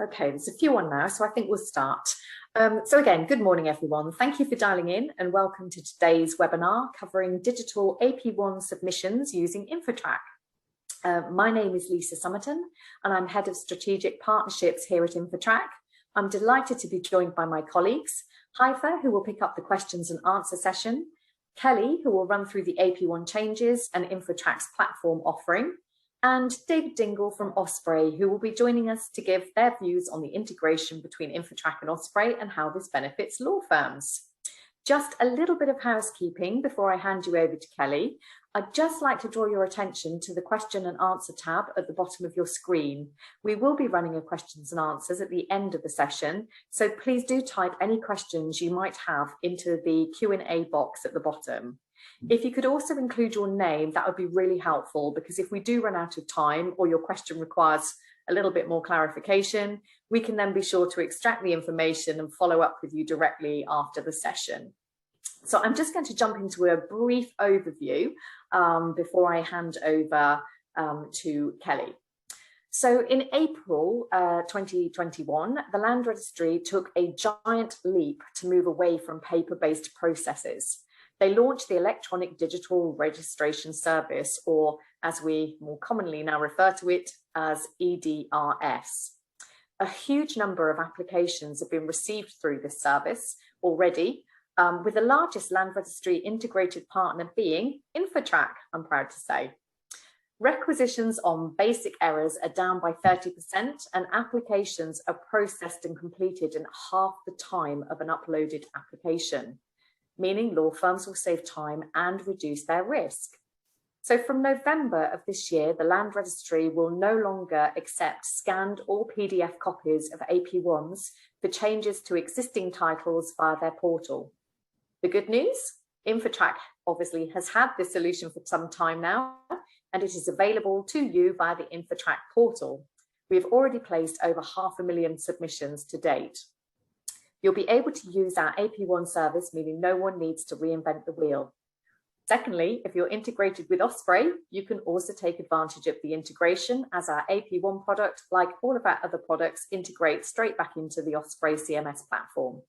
Okay, there's a few on now, so I think we'll start. So again, good morning, everyone. Thank you for dialing in and welcome to today's webinar covering digital AP1 submissions using InfoTrack. My name is Lisa Summerton and I'm Head of Strategic Partnerships here at InfoTrack. I'm delighted to be joined by my colleagues, Haifa, who will pick up the questions and answer session, Kelly, who will run through the AP1 changes and InfoTrack's platform offering, and David Dingle from Osprey, who will be joining us to give their views on the integration between InfoTrack and Osprey and how this benefits law firms. Just a little bit of housekeeping before I hand you over to Kelly. I'd just like to draw your attention to the question and answer tab at the bottom of your screen. We will be running a questions and answers at the end of the session, so please do type any questions you might have into the Q&A box at the bottom. If you could also include your name, that would be really helpful, because if we do run out of time or your question requires a little bit more clarification, we can then be sure to extract the information and follow up with you directly after the session. So I'm just going to jump into a brief overview before I hand over to Kelly. So in April 2021, the Land Registry took a giant leap to move away from paper-based processes. They launched the Electronic Digital Registration Service, or as we more commonly now refer to it as EDRS. A huge number of applications have been received through this service already, with the largest Land Registry integrated partner being InfoTrack, I'm proud to say. Requisitions on basic errors are down by 30% and applications are processed and completed in half the time of an uploaded application, meaning law firms will save time and reduce their risk. So from November of this year, the Land Registry will no longer accept scanned or PDF copies of AP1s for changes to existing titles via their portal. The good news, InfoTrack obviously has had this solution for some time now, and it is available to you via the InfoTrack portal. We've already placed over 500,000 submissions to date. You'll be able to use our AP1 service, meaning no one needs to reinvent the wheel. Secondly, if you're integrated with Osprey, you can also take advantage of the integration, as our AP1 product, like all of our other products, integrates straight back into the Osprey CMS platform.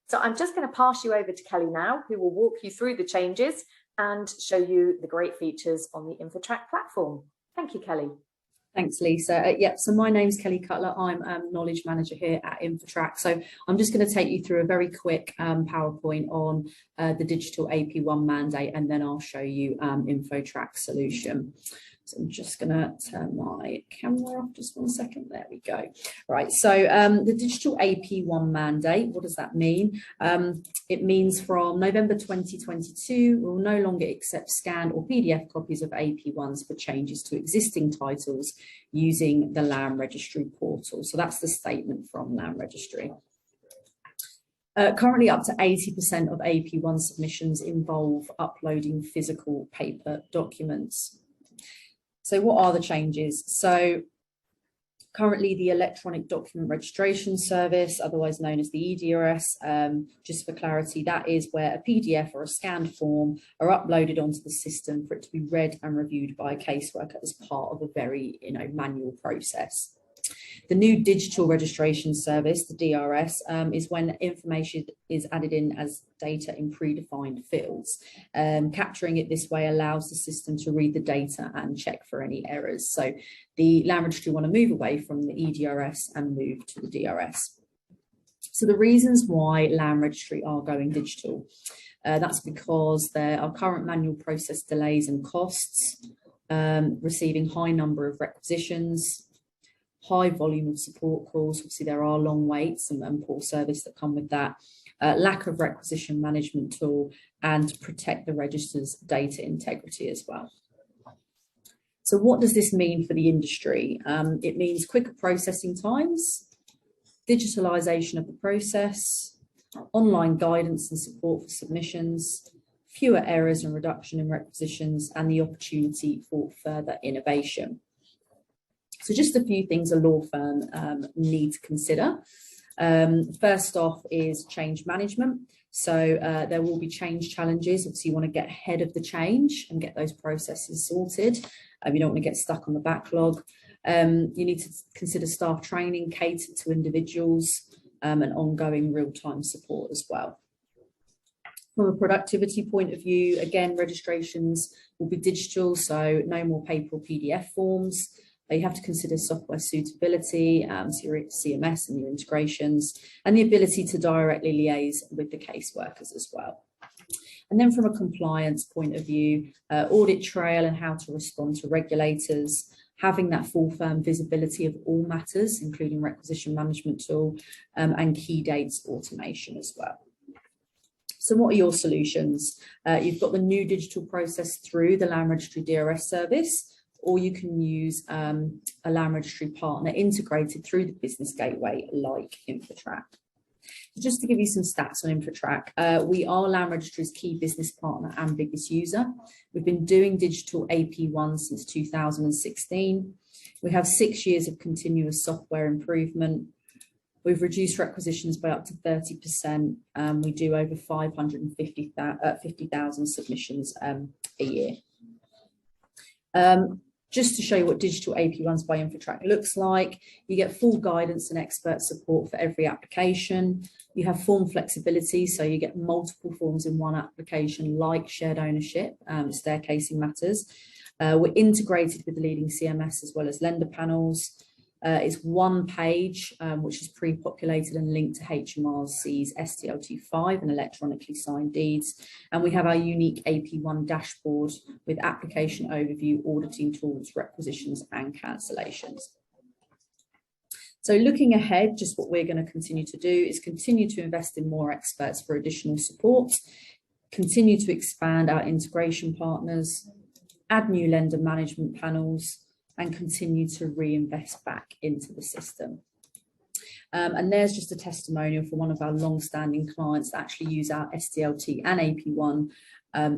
So I'm just going to pass you over to Kelly now, who will walk you through the changes and show you the great features on the InfoTrack platform. Thank you, Kelly. Thanks, Lisa. So my name's Kelly Cutler. I'm Knowledge Manager here at InfoTrack. So I'm just going to take you through a very quick PowerPoint on the digital AP1 mandate, and then I'll show you InfoTrack solution. So I'm just going to turn my camera off just 1 second. There we go. Right, so the digital AP1 mandate, what does that mean? It means from November 2022, we'll no longer accept scanned or PDF copies of AP1s for changes to existing titles using the Land Registry portal. So that's the statement from Land Registry. Currently, up to 80% of AP1 submissions involve uploading physical paper documents. So what are the changes? So currently the Electronic Document Registration Service, otherwise known as the EDRS, just for clarity, that is where a PDF or a scanned form are uploaded onto the system for it to be read and reviewed by a caseworker as part of a very manual process. The new digital registration service, the DRS, is when information is added in as data in predefined fields. Capturing it this way allows the system to read the data and check for any errors. So the Land Registry want to move away from the EDRS and move to the DRS. So the reasons why Land Registry are going digital, that's because there are current manual process delays and costs, receiving high number of requisitions, high volume of support calls. Obviously there are long waits and poor service that come with that, lack of requisition management tool, and to protect the register's data integrity as well. So what does this mean for the industry? It means quicker processing times, digitalization of the process, online guidance and support for submissions, fewer errors and reduction in requisitions, and the opportunity for further innovation. So just a few things a law firm need to consider. First off is change management. So there will be change challenges. Obviously, you want to get ahead of the change and get those processes sorted. You don't want to get stuck on the backlog. You need to consider staff training catered to individuals and ongoing real-time support as well. From a productivity point of view, again, registrations will be digital, so no more paper or PDF forms. You have to consider software suitability, so your CMS and your integrations, and the ability to directly liaise with the caseworkers as well. And then from a compliance point of view, audit trail and how to respond to regulators, having that full firm visibility of all matters, including requisition management tool and key dates automation as well. So what are your solutions? You've got the new digital process through the Land Registry DRS service, or you can use a Land Registry partner integrated through the business gateway like InfoTrack. So just to give you some stats on InfoTrack, we are Land Registry's key business partner and biggest user. We've been doing digital AP1 since 2016. We have 6 years of continuous software improvement. We've reduced requisitions by up to 30%. We do over 50,000 submissions a year. Just to show you what digital AP1s by InfoTrack looks like, you get full guidance and expert support for every application. You have form flexibility, so you get multiple forms in one application, like shared ownership, staircasing matters. We're integrated with the leading CMS as well as lender panels. It's one page, which is pre-populated and linked to HMRC's STL25 and electronically signed deeds. And we have our unique AP1 dashboard with application overview, auditing tools, requisitions and cancellations. So looking ahead, just what we're going to continue to do is continue to invest in more experts for additional support, continue to expand our integration partners, add new lender management panels, and continue to reinvest back into the system. And there's just a testimonial for one of our long-standing clients that actually use our SDLT and AP1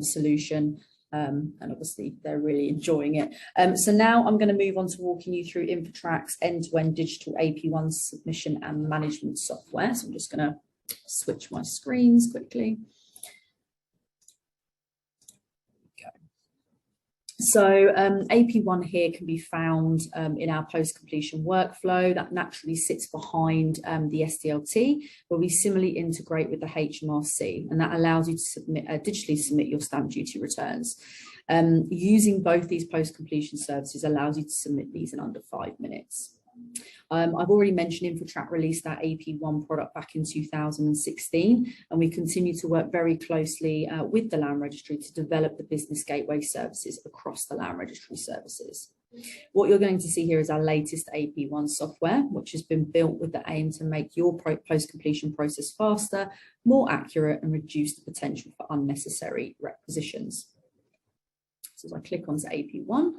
solution. And obviously they're really enjoying it. So now I'm going to move on to walking you through InfoTrack's end-to-end digital AP1 submission and management software. So I'm just going to switch my screens quickly. So AP1 here can be found in our post-completion workflow that naturally sits behind the SDLT, where we similarly integrate with the HMRC, and that allows you to submit, digitally submit your stamp duty returns. Using both these post-completion services allows you to submit these in under 5 minutes. I've already mentioned InfoTrack released that AP1 product back in 2016, and we continue to work very closely with the Land Registry to develop the business gateway services across the Land Registry services. What you're going to see here is our latest AP1 software, which has been built with the aim to make your post-completion process faster, more accurate, and reduce the potential for unnecessary requisitions. So as I click onto AP1,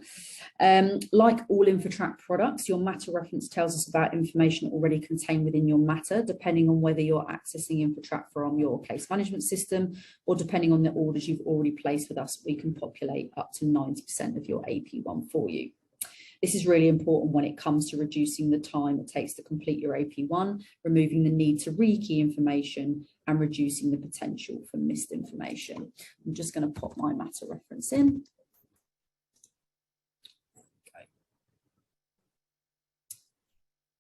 like all InfoTrack products, your matter reference tells us about information already contained within your matter, depending on whether you're accessing InfoTrack from your case management system, or depending on the orders you've already placed with us, we can populate up to 90% of your AP1 for you. This is really important when it comes to reducing the time it takes to complete your AP1, removing the need to rekey information, and reducing the potential for missed information. I'm just going to pop my matter reference in.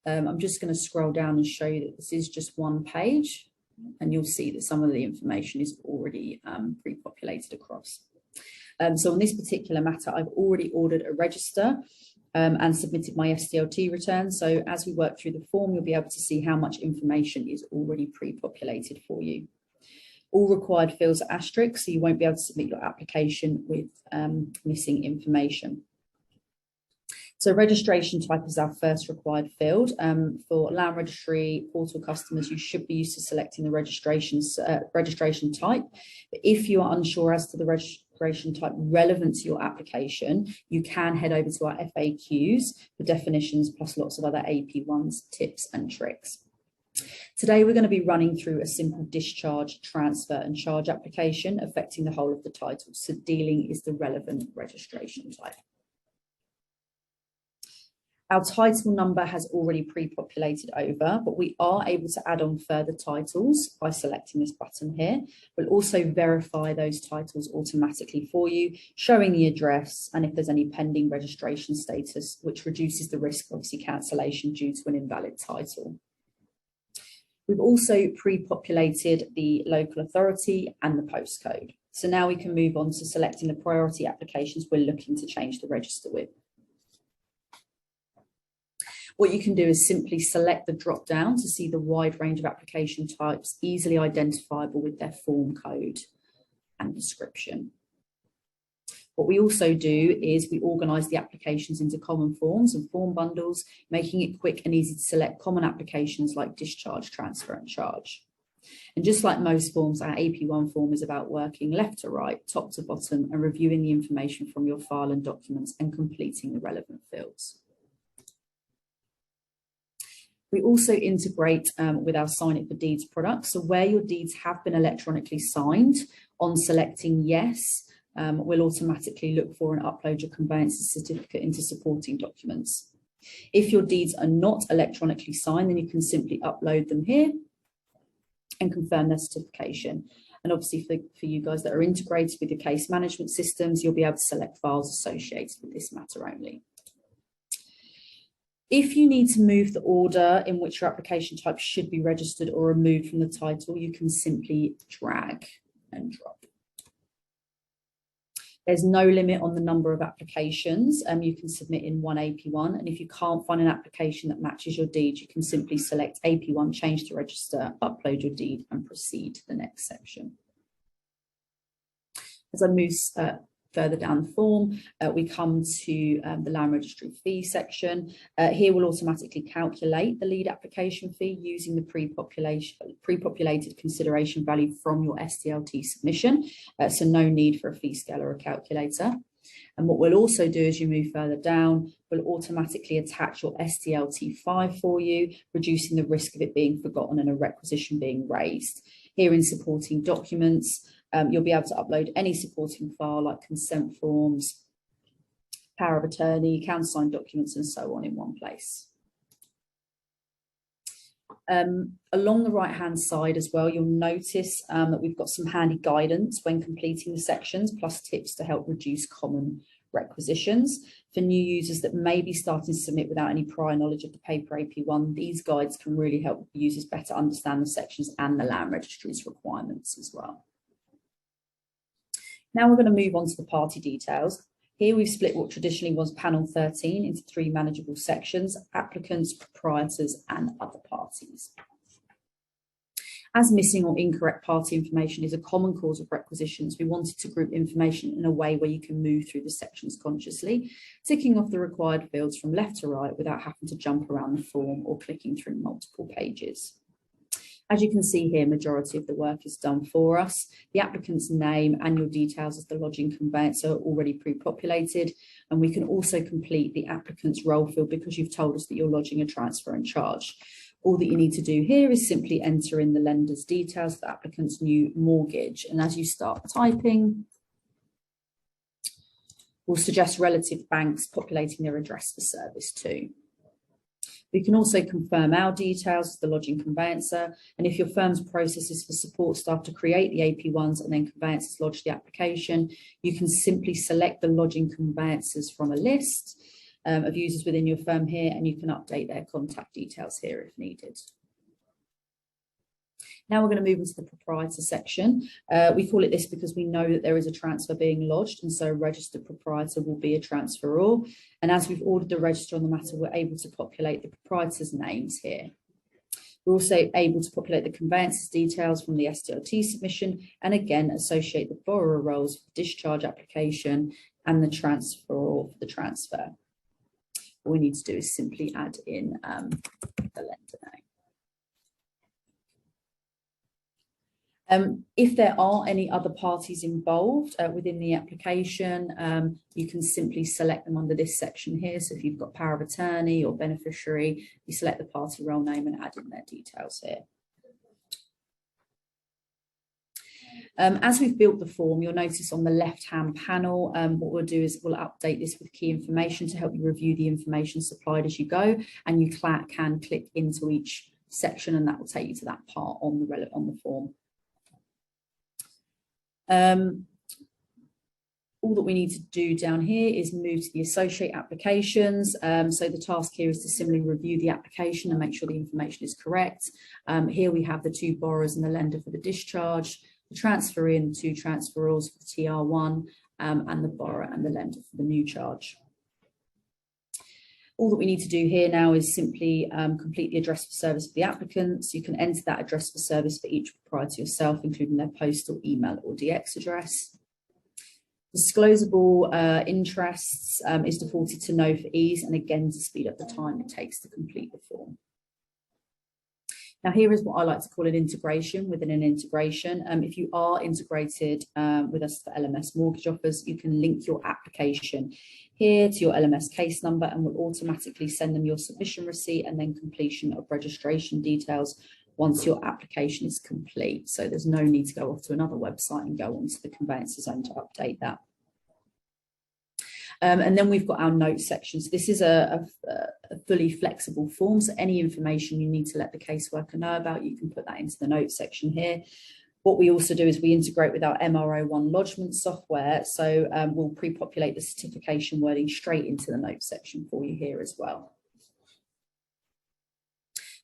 I'm just going to scroll down and show you that this is just one page, and you'll see that some of the information is already pre-populated across. So on this particular matter, I've already ordered a register and submitted my SDLT return. So as we work through the form, you'll be able to see how much information is already pre-populated for you. All required fields are asterisks, so you won't be able to submit your application with missing information. So registration type is our first required field. For Land Registry portal customers, you should be used to selecting the registration type. But if you are unsure as to the registration type relevant to your application, you can head over to our FAQs for definitions, plus lots of other AP1's tips and tricks. Today, we're going to be running through a simple discharge, transfer and charge application affecting the whole of the title. So dealing is the relevant registration type. Our title number has already pre-populated over, but we are able to add on further titles by selecting this button here. We'll also verify those titles automatically for you, showing the address and if there's any pending registration status, which reduces the risk of obviously cancellation due to an invalid title. We've also pre-populated the local authority and the postcode. So now we can move on to selecting the priority applications we're looking to change the register with. What you can do is simply select the drop down to see the wide range of application types easily identifiable with their form code and description. What we also do is we organise the applications into common forms and form bundles, making it quick and easy to select common applications like discharge, transfer and charge. And just like most forms, our AP1 form is about working left to right, top to bottom, and reviewing the information from your file and documents and completing the relevant fields. We also integrate with our Sign It for Deeds product. So where your deeds have been electronically signed, on selecting yes, we'll automatically look for and upload your conveyances certificate into supporting documents. If your deeds are not electronically signed, then you can simply upload them here and confirm their certification. And obviously for you guys that are integrated with your case management systems, you'll be able to select files associated with this matter only. If you need to move the order in which your application type should be registered or removed from the title, you can simply drag and drop. There's no limit on the number of applications you can submit in one AP1. And if you can't find an application that matches your deed, you can simply select AP1, change to register, upload your deed and proceed to the next section. As I move further down the form, we come to the land registry fee section. Here we'll automatically calculate the lead application fee using the pre-populated consideration value from your SDLT submission. So no need for a fee scale or a calculator. And what we'll also do as you move further down, we'll automatically attach your SDLT 5 for you, reducing the risk of it being forgotten and a requisition being raised. Here in supporting documents, you'll be able to upload any supporting file like consent forms, power of attorney, countersigned documents and so on in one place. Along the right hand side as well, you'll notice that we've got some handy guidance when completing the sections, plus tips to help reduce common requisitions. For new users that may be starting to submit without any prior knowledge of the paper AP1, these guides can really help users better understand the sections and the land registry's requirements as well. Now we're going to move on to the party details. Here we've split what traditionally was panel 13 into 3 manageable sections: applicants, proprietors and other parties. As missing or incorrect party information is a common cause of requisitions, we wanted to group information in a way where you can move through the sections consciously, ticking off the required fields from left to right without having to jump around the form or clicking through multiple pages. As you can see here, majority of the work is done for us. The applicant's name and your details as the lodging conveyancer are already pre-populated, and we can also complete the applicant's role field because you've told us that you're lodging a transfer and charge. All that you need to do here is simply enter in the lender's details, the applicant's new mortgage, and as you start typing, we'll suggest relative banks populating their address for service too. We can also confirm our details as the lodging conveyancer, and if your firm's processes for support staff to create the AP1s and then conveyancers lodge the application, you can simply select the lodging conveyancers from a list of users within your firm here, and you can update their contact details here if needed. Now we're going to move into the proprietor section. We call it this because we know that there is a transfer being lodged, and so a registered proprietor will be a transferor. And as we've ordered the register on the matter, we're able to populate the proprietor's names here. We're also able to populate the conveyancer's details from the SDLT submission, and again associate the borrower roles for the discharge application and the transferor for the transfer. All we need to do is simply add in the lender name. If there are any other parties involved within the application, you can simply select them under this section here. So if you've got power of attorney or beneficiary, you select the party role name and add in their details here. As we've built the form, you'll notice on the left-hand panel, what we'll do is we'll update this with key information to help you review the information supplied as you go, and you can click into each section, and that will take you to that part on the form. All that we need to do down here is move to the associate applications. So the task here is to simply review the application and make sure the information is correct. Here we have the two borrowers and the lender for the discharge, the transferee and the two transferors for the TR1, and the borrower and the lender for the new charge. All that we need to do here now is simply complete the address for service for the applicants. You can enter that address for service for each proprietor yourself, including their postal, email or DX address. Disclosable interests is defaulted to no for ease, and again to speed up the time it takes to complete the form. Now here is what I like to call an integration within an integration. If you are integrated with us for LMS mortgage offers, you can link your application here to your LMS case number, and will automatically send them your submission receipt and then completion of registration details once your application is complete. So there's no need to go off to another website and go onto the conveyancer zone to update that. And then we've got our notes section. So this is a fully flexible form. So any information you need to let the caseworker know about, you can put that into the notes section here. What we also do is we integrate with our MRO1 lodgement software. So we'll pre-populate the certification wording straight into the notes section for you here as well.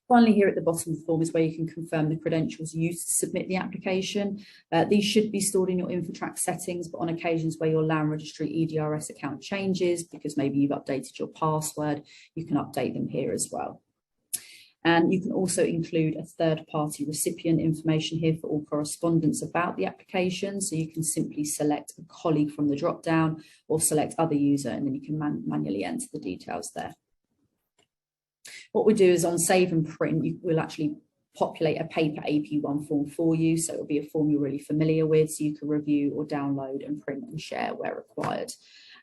Finally, here at the bottom of the form is where you can confirm the credentials used to submit the application. These should be stored in your InfoTrack settings, but on occasions where your Land Registry EDRS account changes, because maybe you've updated your password, you can update them here as well. And you can also include a third-party recipient information here for all correspondence about the application. So you can simply select a colleague from the drop-down or select other user, and then you can manually enter the details there. What we do is on save and print, we'll actually populate a paper AP1 form for you. So it'll be a form you're really familiar with, so you can review or download and print and share where required.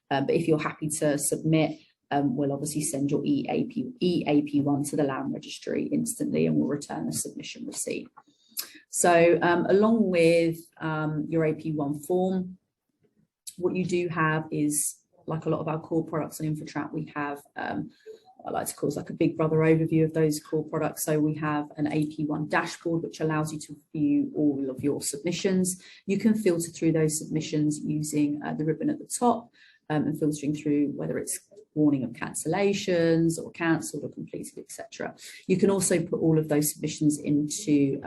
But if you're happy to submit, we'll obviously send your EAP1 to the Land Registry instantly, and we'll return a submission receipt. So along with your AP1 form, what you do have is, like a lot of our core products on InfoTrack, we have I like to call it like a big brother overview of those core products. So we have an AP1 dashboard, which allows you to view all of your submissions. You can filter through those submissions using the ribbon at the top, and filtering through whether it's warning of cancellations or cancelled or completed, etc. You can also put all of those submissions into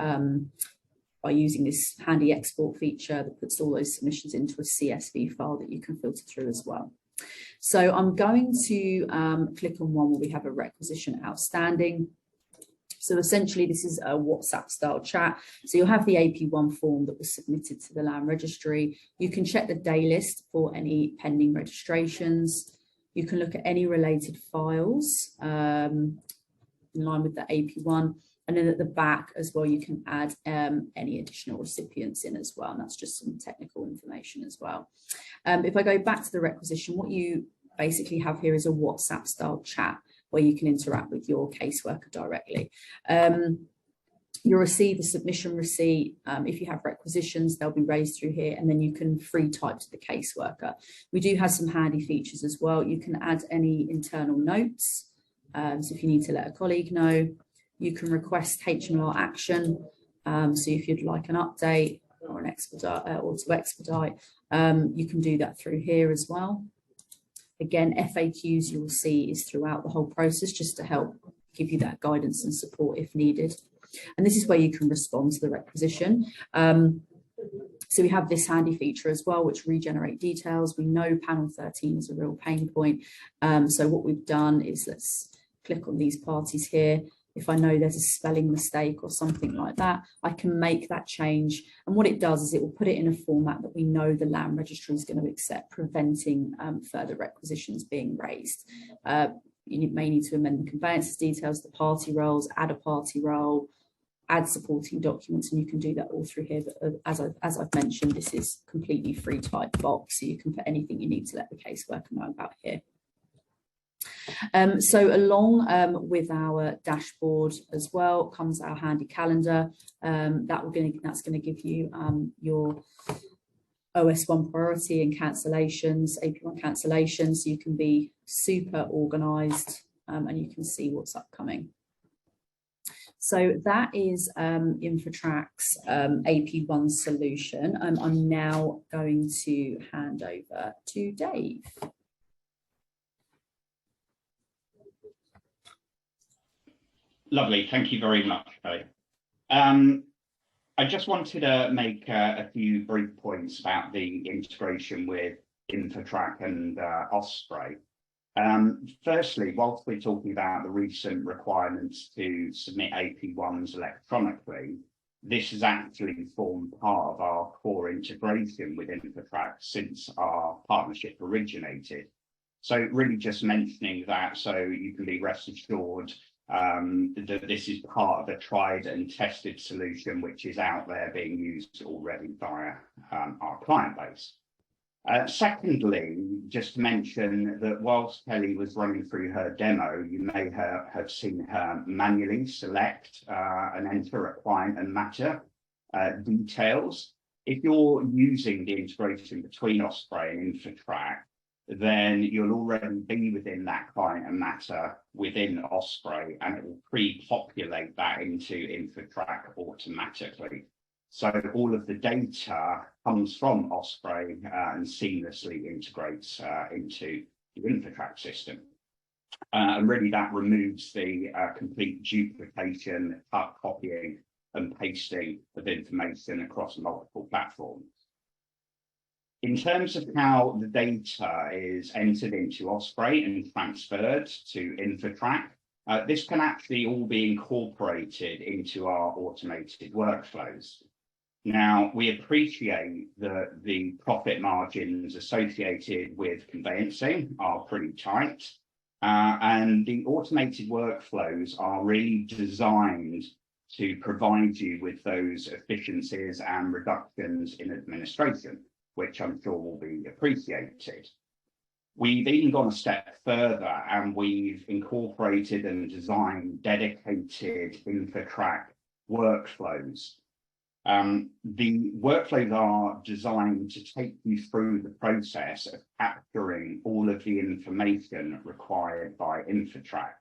by using this handy export feature that puts all those submissions into a CSV file that you can filter through as well. So I'm going to click on one where we have a requisition outstanding. So essentially this is a WhatsApp style chat. So you'll have the AP1 form that was submitted to the Land Registry. You can check the day list for any pending registrations. You can look at any related files in line with the AP1. And then at the back as well, you can add any additional recipients in as well. And that's just some technical information as well. If I go back to the requisition, what you basically have here is a WhatsApp style chat where you can interact with your caseworker directly. You'll receive a submission receipt. If you have requisitions, they'll be raised through here, and then you can free type to the caseworker. We do have some handy features as well. You can add any internal notes. So if you need to let a colleague know, you can request HMLR action. So if you'd like an update or an expedite or to expedite, you can do that through here as well. Again, FAQs you will see is throughout the whole process, just to help give you that guidance and support if needed. And this is where you can respond to the requisition. So we have this handy feature as well, which regenerate details. We know panel 13 is a real pain point. So what we've done is, let's click on these parties here. If I know there's a spelling mistake or something like that, I can make that change. And what it does is it will put it in a format that we know the Land Registry is going to accept, preventing further requisitions being raised. You may need to amend the conveyances details, the party roles, add a party role, add supporting documents, and you can do that all through here. But as I've mentioned, this is completely free type box, so you can put anything you need to let the caseworker know about here. So along with our dashboard as well comes our handy calendar. That's going to give you your OS1 priority and cancellations, AP1 cancellations, so you can be super organised and you can see what's upcoming. So that is InfoTrack's AP1 solution. I'm now going to hand over to Dave. Lovely, thank you very much, Kelly. I just wanted to make a few brief points about the integration with InfoTrack and Osprey. Firstly, whilst we're talking about the recent requirements to submit AP1s electronically, this has actually formed part of our core integration with InfoTrack since our partnership originated. So really just mentioning that so you can be rest assured that this is part of a tried and tested solution which is out there being used already via our client base. Secondly, just to mention that whilst Kelly was running through her demo, you may have seen her manually select and enter a client and matter details. If you're using the integration between Osprey and InfoTrack, then you'll already be within that client and matter within Osprey, and it will pre-populate that into InfoTrack automatically. So all of the data comes from Osprey and seamlessly integrates into the InfoTrack system. And really that removes the complete duplication, copying and pasting of information across multiple platforms. In terms of how the data is entered into Osprey and transferred to InfoTrack, this can actually all be incorporated into our automated workflows. Now, we appreciate that the profit margins associated with conveyancing are pretty tight, and the automated workflows are really designed to provide you with those efficiencies and reductions in administration, which I'm sure will be appreciated. We've even gone a step further and we've incorporated and designed dedicated InfoTrack workflows. The workflows are designed to take you through the process of capturing all of the information required by InfoTrack.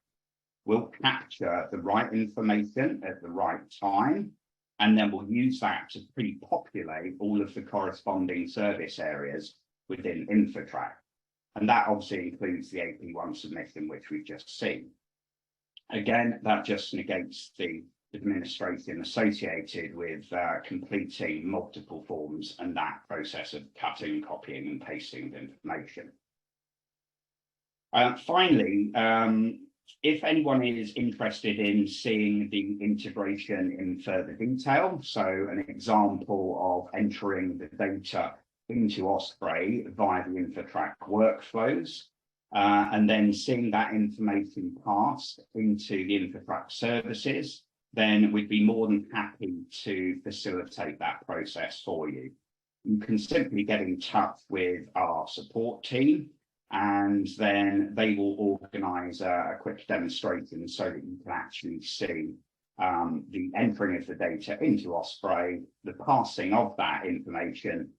We'll capture the right information at the right time, and then we'll use that to pre-populate all of the corresponding service areas within InfoTrack. And that obviously includes the AP1 submission, which we've just seen. Again, that just negates the administration associated with completing multiple forms and that process of cutting, copying and pasting the information. Finally, if anyone is interested in seeing the integration in further detail, so an example of entering the data into Osprey via the InfoTrack workflows, and then seeing that information passed into the InfoTrack services, then we'd be more than happy to facilitate that process for you. You can simply get in touch with our support team, and then they will organise a quick demonstration so that you can actually see the entering of the data into Osprey, the passing of that information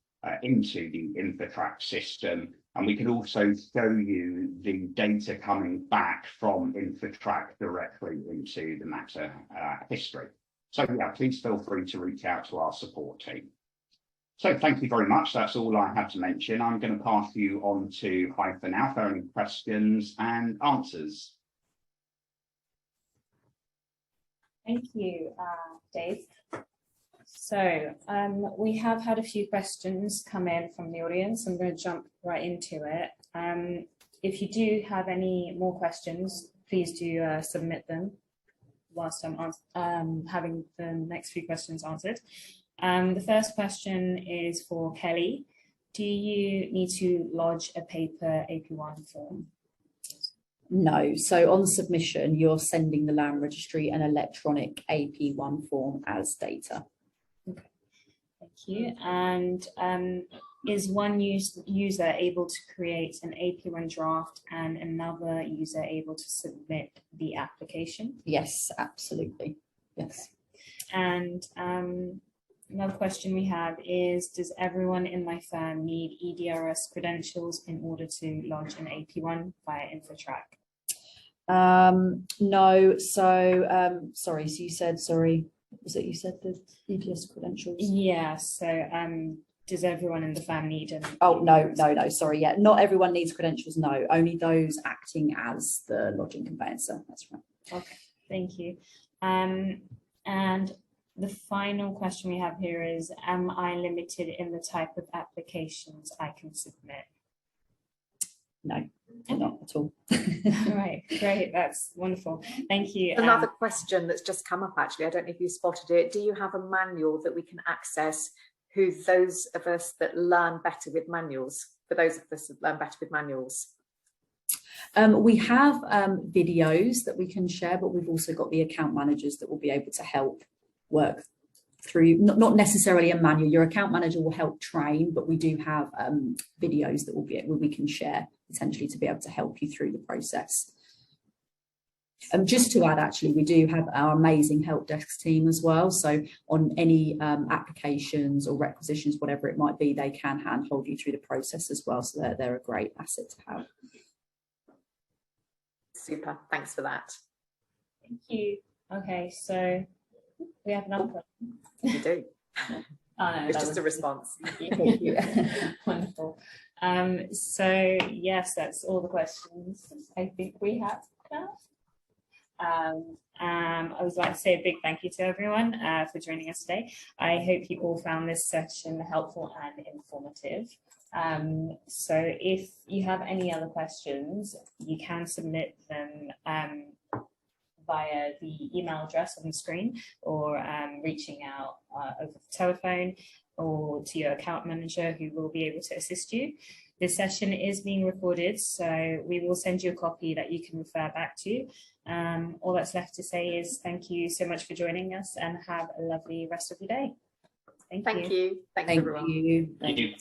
into the InfoTrack system, and we can also show you the data coming back from InfoTrack directly into the matter history. So yeah, please feel free to reach out to our support team. So thank you very much. That's all I have to mention. I'm going to pass you on to Hyphen now for any questions and answers. Thank you, Dave. So we have had a few questions come in from the audience. I'm going to jump right into it. If you do have any more questions, please do submit them whilst I'm having the next few questions answered. The first question is for Kelly. Do you need to lodge a paper AP1 form? No. So on submission, you're sending the Land Registry an electronic AP1 form as data. Okay, thank you. And Is one user able to create an AP1 draft and another user able to submit the application? Yes, absolutely. Yes. And another question we have is, does everyone in my firm need EDRS credentials in order to launch an AP1 via InfoTrack? No, so sorry, so you said, sorry, what was it you said, the EDRS credentials? Yeah, so does everyone in the firm need an Oh, no, sorry, yeah, not everyone needs credentials, no, only those acting as the lodging conveyancer, that's right. Okay, thank you. And the final question we have here is, am I limited in the type of applications I can submit? No, not at all. All right, great, that's wonderful. Thank you. Another question that's just come up, actually, I don't know if you spotted it. Do you have a manual that we can access who those of us that learn better with manuals, for those of us that learn better with manuals? We have videos that we can share, but we've also got the account managers that will be able to help work through, not necessarily a manual. Your account manager will help train, but we do have videos that we can share potentially to be able to help you through the process. Just to add, actually, we do have our amazing help desk team as well. So on any applications or requisitions, whatever it might be, they can handhold you through the process as well. So they're a great asset to have. Super, thanks for that. Thank you. Okay, so we have another question. You do. Oh, no, It's just a response. Thank you. Wonderful. So yes, that's all the questions I think we have now. I would like to say a big thank you to everyone for joining us today. I hope you all found this session helpful and informative. So if you have any other questions, you can submit them via the email address on the screen, or reaching out over the telephone or to your account manager, who will be able to assist you. This session is being recorded, so we will send you a copy that you can refer back to. All that's left to say is thank you so much for joining us, and have a lovely rest of your day. Thank you. Thanks, everyone. Thank you. Thank you.